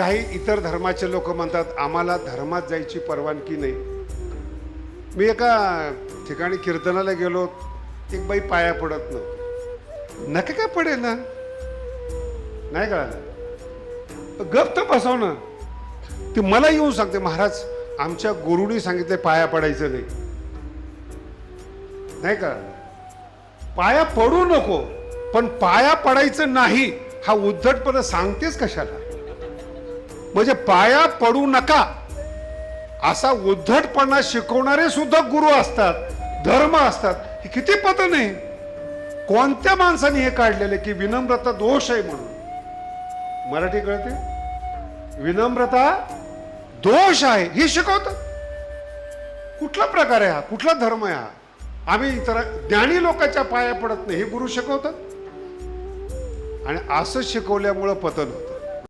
काही इतर धर्माचे लोक म्हणतात आम्हाला धर्मात जायची परवानगी नाही. मी एका ठिकाणी कीर्तनाला गेलो, एक बाई पाया पडत नव्हती. नका काय पडेल ना, नाही कळालं, गप तर बसव ना. ती मला येऊन सांगते महाराज आमच्या गुरुनी सांगितले पाया पडायचं नाही. नाही का, पाया पडू नको, पण पाया पडायचं नाही हा उद्धटपणा सांगतेच कशाला. म्हणजे पाया पडू नका असा उद्धटपणा शिकवणारे सुद्धा गुरु असतात, धर्म असतात. हे किती पत नाही. कोणत्या माणसाने हे काढलेले की विनम्रता दोष आहे म्हणून. मराठी कळते, विनम्रता दोष आहे हे शिकवतात. कुठला प्रकार आहे हा, कुठला धर्म आहे हा. आम्ही इतर ज्ञानी लोकांच्या पाया पडत नाही हे गुरु शिकवतात. आणि असं शिकवल्यामुळं पतन होतं.